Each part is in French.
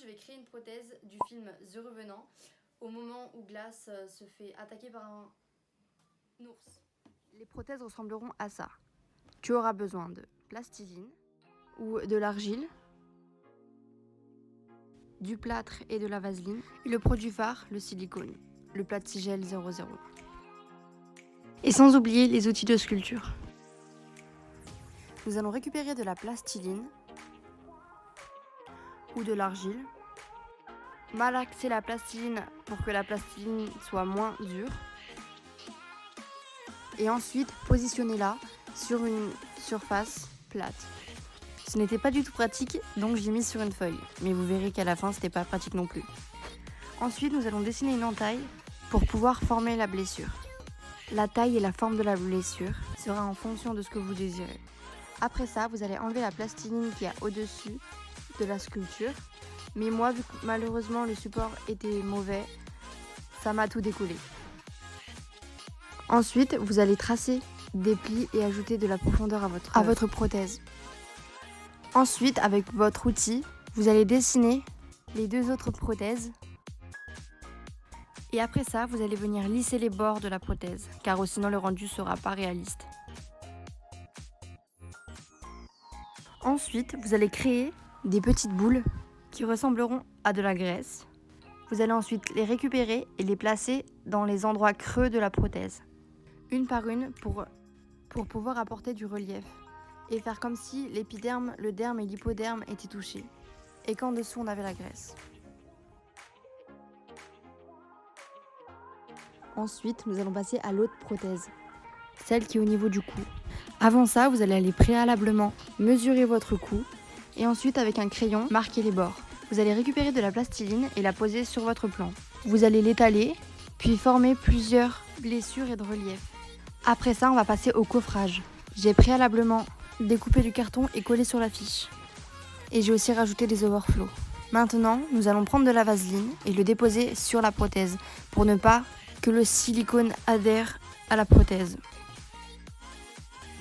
je vais créer une prothèse du film The Revenant au moment où Glass se fait attaquer par un ours. Les prothèses ressembleront à ça. Tu auras besoin de plastilina ou de l'argile, du plâtre et de la vaseline, et le produit phare, le silicone, le Plastigel 00. Et sans oublier les outils de sculpture. Nous allons récupérer de la plastiline ou de l'argile, malaxer la plastiline pour que la plastiline soit moins dure, et ensuite positionnez-la sur une surface plate. Ce n'était pas du tout pratique, donc j'ai mis sur une feuille, mais vous verrez qu'à la fin c'était pas pratique non plus. Ensuite nous allons dessiner une entaille pour pouvoir former la blessure. La taille et la forme de la blessure sera en fonction de ce que vous désirez. Après ça, vous allez enlever la plastiline qui est au-dessus de la sculpture. Mais moi, vu que malheureusement le support était mauvais, ça m'a tout décollé. Ensuite, vous allez tracer des plis et ajouter de la profondeur à votre prothèse. Ensuite, avec votre outil, vous allez dessiner les deux autres prothèses. Et après ça, vous allez venir lisser les bords de la prothèse, car sinon le rendu ne sera pas réaliste. Ensuite, vous allez créer des petites boules qui ressembleront à de la graisse. Vous allez ensuite les récupérer et les placer dans les endroits creux de la prothèse, une par une pour pouvoir apporter du relief et faire comme si l'épiderme, le derme et l'hypoderme étaient touchés et qu'en dessous on avait la graisse. Ensuite, nous allons passer à l'autre prothèse, celle qui est au niveau du cou. Avant ça, vous allez aller préalablement mesurer votre cou et ensuite avec un crayon, marquer les bords. Vous allez récupérer de la plastiline et la poser sur votre plan. Vous allez l'étaler, puis former plusieurs blessures et de relief. Après ça, on va passer au coffrage. J'ai préalablement découpé du carton et collé sur la fiche. Et j'ai aussi rajouté des overflows. Maintenant, nous allons prendre de la vaseline et le déposer sur la prothèse pour ne pas que le silicone adhère à la prothèse.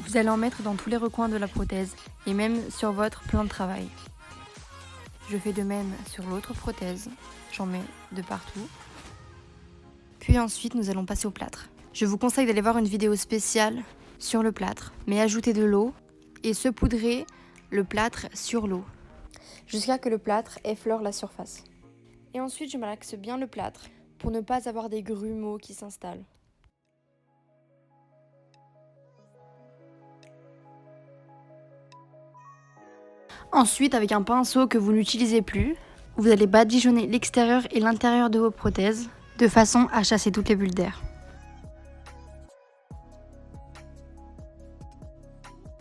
Vous allez en mettre dans tous les recoins de la prothèse et même sur votre plan de travail. Je fais de même sur l'autre prothèse, j'en mets de partout. Puis ensuite, nous allons passer au plâtre. Je vous conseille d'aller voir une vidéo spéciale sur le plâtre, mais ajoutez de l'eau et saupoudrez le plâtre sur l'eau, jusqu'à que le plâtre effleure la surface. Et ensuite, je malaxe bien le plâtre pour ne pas avoir des grumeaux qui s'installent. Ensuite, avec un pinceau que vous n'utilisez plus, vous allez badigeonner l'extérieur et l'intérieur de vos prothèses de façon à chasser toutes les bulles d'air.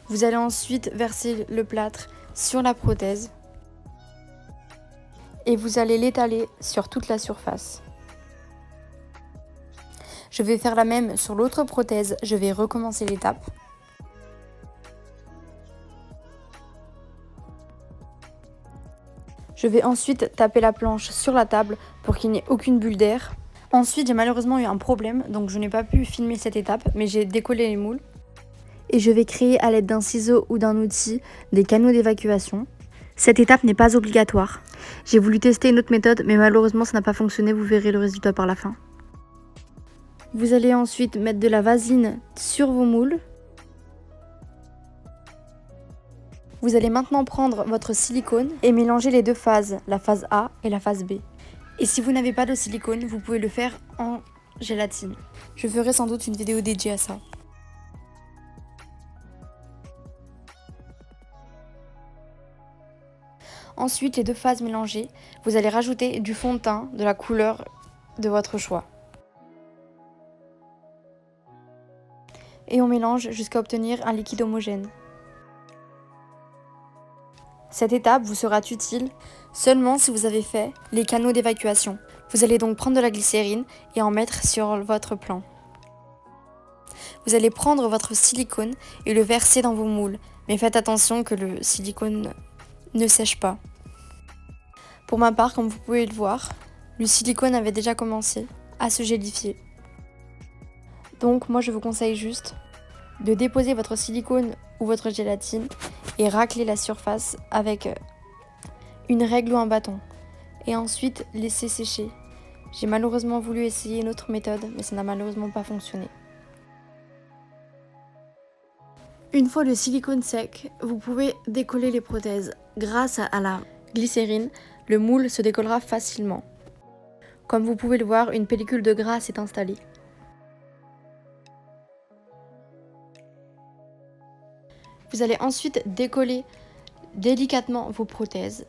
Vous allez ensuite verser le plâtre sur la prothèse et vous allez l'étaler sur toute la surface. Je vais faire la même sur l'autre prothèse, je vais recommencer l'étape. Je vais ensuite taper la planche sur la table pour qu'il n'y ait aucune bulle d'air. Ensuite, j'ai malheureusement eu un problème, donc je n'ai pas pu filmer cette étape, mais j'ai décollé les moules. Et je vais créer à l'aide d'un ciseau ou d'un outil des canaux d'évacuation. Cette étape n'est pas obligatoire. J'ai voulu tester une autre méthode, mais malheureusement ça n'a pas fonctionné, vous verrez le résultat par la fin. Vous allez ensuite mettre de la vaseline sur vos moules. Vous allez maintenant prendre votre silicone et mélanger les deux phases, la phase A et la phase B. Et si vous n'avez pas de silicone, vous pouvez le faire en gélatine. Je ferai sans doute une vidéo dédiée à ça. Ensuite, les deux phases mélangées, vous allez rajouter du fond de teint de la couleur de votre choix. Et on mélange jusqu'à obtenir un liquide homogène. Cette étape vous sera utile seulement si vous avez fait les canaux d'évacuation. Vous allez donc prendre de la glycérine et en mettre sur votre plan. Vous allez prendre votre silicone et le verser dans vos moules, mais faites attention que le silicone ne sèche pas. Pour ma part, comme vous pouvez le voir, le silicone avait déjà commencé à se gélifier. Donc moi je vous conseille juste de déposer votre silicone ou votre gélatine et racler la surface avec une règle ou un bâton. et ensuite laisser sécher. J'ai malheureusement voulu essayer une autre méthode, mais ça n'a malheureusement pas fonctionné. Une fois le silicone sec, vous pouvez décoller les prothèses. Grâce à la glycérine, le moule se décollera facilement. Comme vous pouvez le voir, une pellicule de gras s'est installée. Vous allez ensuite décoller délicatement vos prothèses,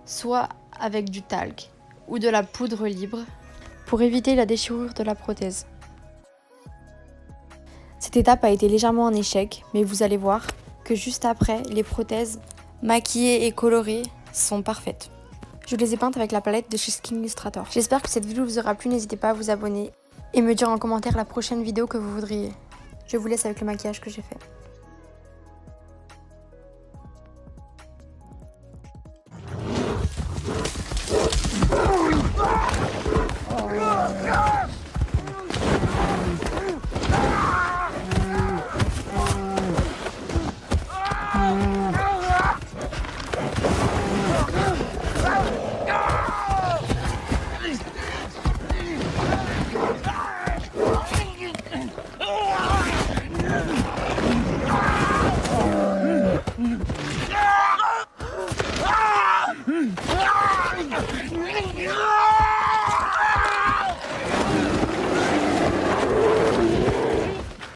soit avec du talc ou de la poudre libre, pour éviter la déchirure de la prothèse. Cette étape a été légèrement un échec, mais vous allez voir que juste après, les prothèses maquillées et colorées sont parfaites. Je les ai peintes avec la palette de chez Skin Illustrator. J'espère que cette vidéo vous aura plu, n'hésitez pas à vous abonner et me dire en commentaire la prochaine vidéo que vous voudriez. Je vous laisse avec le maquillage que j'ai fait.